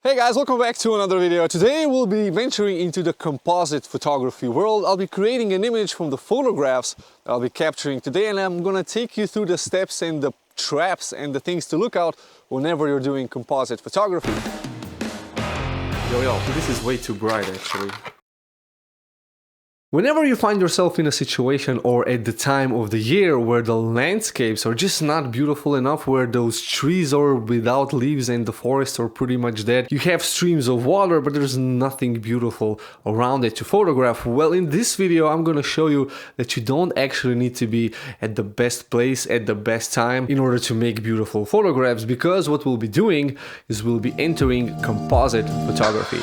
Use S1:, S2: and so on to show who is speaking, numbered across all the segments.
S1: Hey guys, welcome back to another video. Today we'll be venturing into the composite photography world. I'll be creating an image from the photographs that I'll be capturing today, and I'm gonna take you through the steps and the traps and the things to look out whenever you're doing composite photography. Yo, this is way too bright actually. Whenever you find yourself in a situation or at the time of the year where the landscapes are just not beautiful enough, where those trees are without leaves and the forests are pretty much dead, you have streams of water but there's nothing beautiful around it to photograph, well, in this video I'm gonna show you that you don't actually need to be at the best place at the best time in order to make beautiful photographs, because what we'll be doing is we'll be entering composite photography.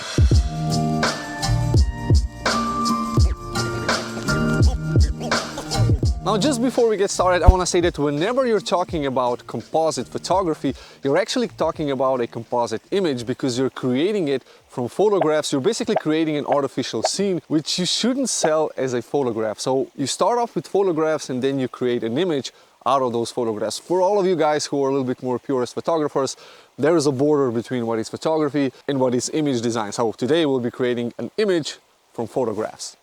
S1: Now, just before we get started, I want to say that whenever you're talking about composite photography, you're actually talking about a composite image because you're creating it from photographs. You're basically creating an artificial scene, which you shouldn't sell as a photograph. So you start off with photographs and then you create an image out of those photographs. For all of you guys who are a little bit more purist photographers, there is a border between what is photography and what is image design. So today we'll be creating an image from photographs.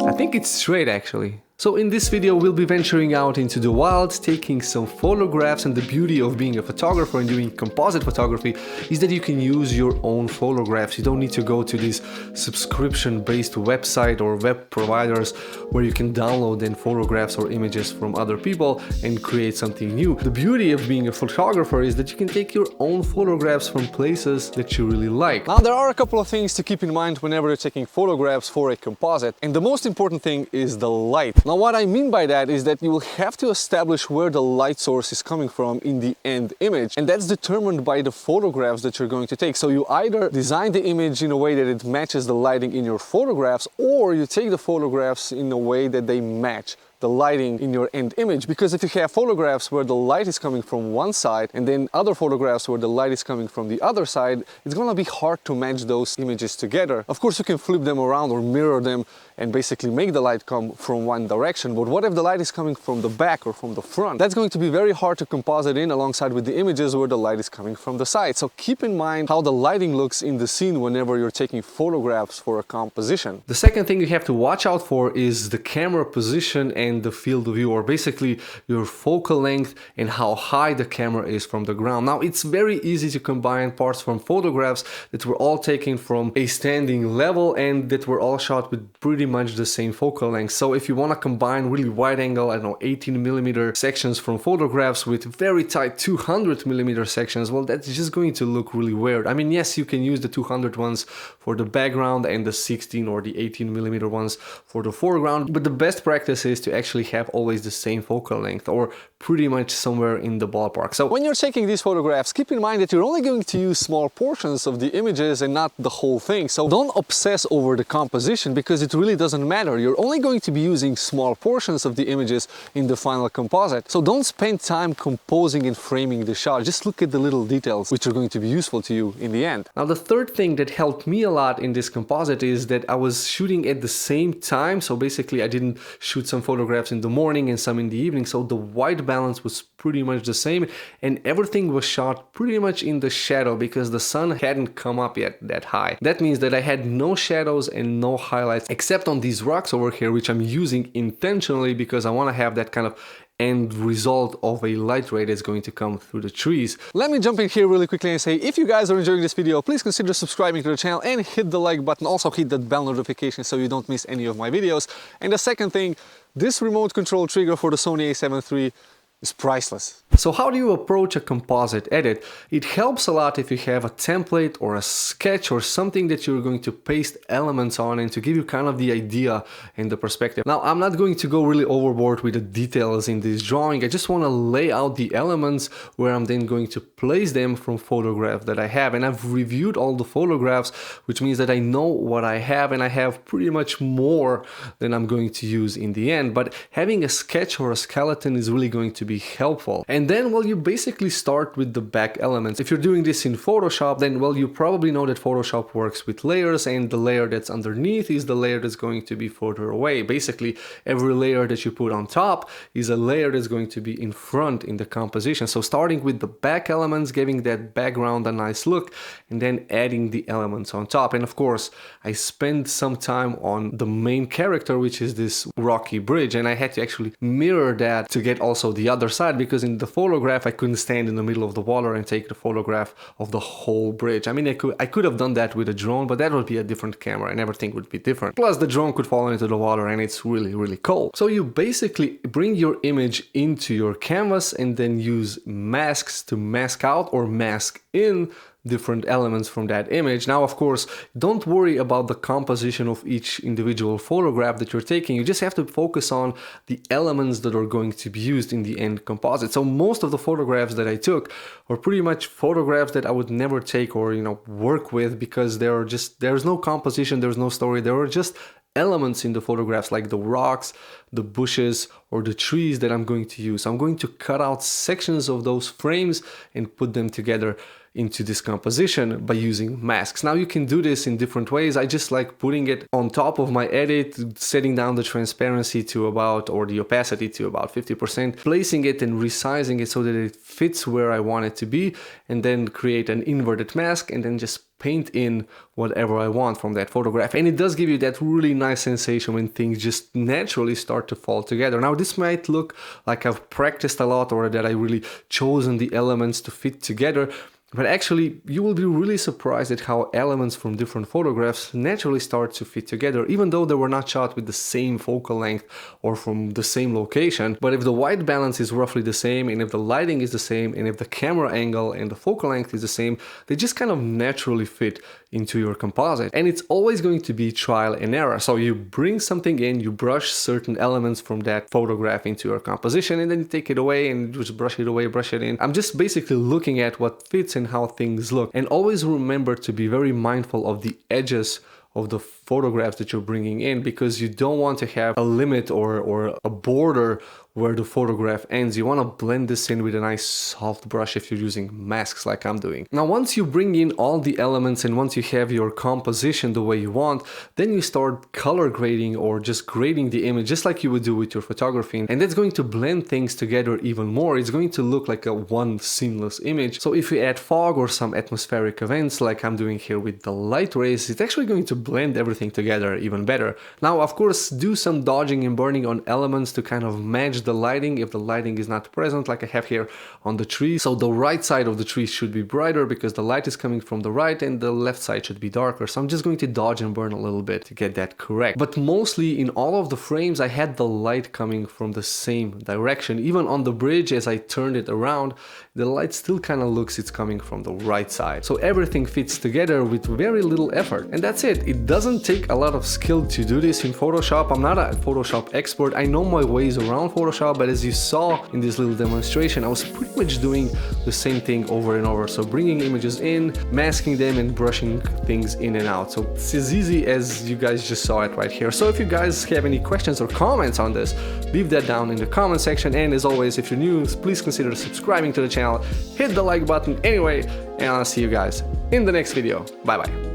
S1: I think it's straight actually. So in this video we'll be venturing out into the wild, taking some photographs, and the beauty of being a photographer and doing composite photography is that you can use your own photographs. You don't need to go to this subscription-based website or web providers where you can download then photographs or images from other people and create something new. The beauty of being a photographer is that you can take your own photographs from places that you really like. Now, there are a couple of things to keep in mind whenever you're taking photographs for a composite, and the most important thing is the light. Now, what I mean by that is that you will have to establish where the light source is coming from in the end image, and that's determined by the photographs that you're going to take. So you either design the image in a way that it matches the lighting in your photographs, or you take the photographs in a way that they match the lighting in your end image. Because if you have photographs where the light is coming from one side and then other photographs where the light is coming from the other side, it's gonna be hard to match those images together. Of course, you can flip them around or mirror them and basically make the light come from one direction, but what if the light is coming from the back or from the front? That's going to be very hard to composite in alongside with the images where the light is coming from the side. So keep in mind how the lighting looks in the scene whenever you're taking photographs for a composition. The second thing you have to watch out for is the camera position and the field of view, or basically your focal length and how high the camera is from the ground. Now, it's very easy to combine parts from photographs that were all taken from a standing level and that were all shot with pretty much the same focal length. So if you want to combine really wide angle, I don't know, 18mm sections from photographs with very tight 200mm sections, well, that's just going to look really weird. I mean, yes, you can use the 200 ones for the background and the 16 or the 18mm ones for the foreground, but the best practice is to actually have always the same focal length, or pretty much somewhere in the ballpark. So when you're taking these photographs, keep in mind that you're only going to use small portions of the images and not the whole thing. So don't obsess over the composition, because it really doesn't matter. You're only going to be using small portions of the images in the final composite. So don't spend time composing and framing the shot. Just look at the little details which are going to be useful to you in the end. Now, the third thing that helped me a lot in this composite is that I was shooting at the same time. So basically I didn't shoot some photographs in the morning and some in the evening, so the white balance was pretty much the same, and everything was shot pretty much in the shadow because the sun hadn't come up yet that high. That means that I had no shadows and no highlights except on these rocks over here, which I'm using intentionally because I want to have that kind of end result of a light ray that's going to come through the trees. Let me jump in here really quickly and say, if you guys are enjoying this video, please consider subscribing to the channel and hit the like button. Also hit that bell notification so you don't miss any of my videos. And the second thing, this remote control trigger for the Sony a7 III is priceless. So how do you approach a composite edit? It helps a lot if you have a template or a sketch or something that you're going to paste elements on and to give you kind of the idea and the perspective. Now, I'm not going to go really overboard with the details in this drawing. I just want to lay out the elements where I'm then going to place them from photographs that I have. And I've reviewed all the photographs, which means that I know what I have, and I have pretty much more than I'm going to use in the end. But having a sketch or a skeleton is really going to be helpful. And then, well, you basically start with the back elements. If you're doing this in Photoshop, then, well, you probably know that Photoshop works with layers, and the layer that's underneath is the layer that's going to be further away. Basically, every layer that you put on top is a layer that's going to be in front in the composition. So starting with the back elements, giving that background a nice look, and then adding the elements on top. And of course, I spent some time on the main character, which is this rocky bridge, and I had to actually mirror that to get also the other side, because in the photograph I couldn't stand in the middle of the water and take the photograph of the whole bridge. I mean, I could have done that with a drone, but that would be a different camera and everything would be different. Plus the drone could fall into the water and it's really cold. So you basically bring your image into your canvas and then use masks to mask out or mask in different elements from that image. Now, of course, don't worry about the composition of each individual photograph that you're taking. You just have to focus on the elements that are going to be used in the end composite. So most of the photographs that I took are pretty much photographs that I would never take or, you know, work with, because there's no composition, there's no story, there are just elements in the photographs like the rocks, the bushes, or the trees that I'm going to use. I'm going to cut out sections of those frames and put them together into this composition by using masks. Now you can do this in different ways. I just like putting it on top of my edit, setting down the transparency to about, or the opacity to about 50%, placing it and resizing it so that it fits where I want it to be, and then create an inverted mask and then just paint in whatever I want from that photograph. And it does give you that really nice sensation when things just naturally start to fall together. Now this might look like I've practiced a lot or that I really chosen the elements to fit together, but actually, you will be really surprised at how elements from different photographs naturally start to fit together, even though they were not shot with the same focal length or from the same location. But if the white balance is roughly the same, and if the lighting is the same, and if the camera angle and the focal length is the same, they just kind of naturally fit into your composite. And it's always going to be trial and error. So you bring something in, you brush certain elements from that photograph into your composition, and then you take it away and just brush it away, brush it in. I'm just basically looking at what fits and how things look. And always remember to be very mindful of the edges of the photographs that you're bringing in, because you don't want to have a limit or a border where the photograph ends. You want to blend this in with a nice soft brush if you're using masks like I'm doing. Now, once you bring in all the elements and once you have your composition the way you want, then you start color grading or just grading the image just like you would do with your photography. And that's going to blend things together even more. It's going to look like a one seamless image. So if you add fog or some atmospheric events like I'm doing here with the light rays, it's actually going to blend everything together even better. Now, of course, do some dodging and burning on elements to kind of match the lighting if the lighting is not present, like I have here on the tree. So the right side of the tree should be brighter because the light is coming from the right, and the left side should be darker. So I'm just going to dodge and burn a little bit to get that correct. But mostly in all of the frames, I had the light coming from the same direction. Even on the bridge, as I turned it around, the light still kind of looks it's coming from the right side. So everything fits together with very little effort. And that's it. It doesn't take a lot of skill to do this in Photoshop. I'm not a Photoshop expert. I know my ways around Photoshop, but as you saw in this little demonstration, I was pretty much doing the same thing over and over. So bringing images in, masking them, and brushing things in and out. So it's as easy as you guys just saw it right here. So if you guys have any questions or comments on this, leave that down in the comment section. And as always, if you're new, please consider subscribing to the channel, hit the like button anyway, and I'll see you guys in the next video. Bye bye.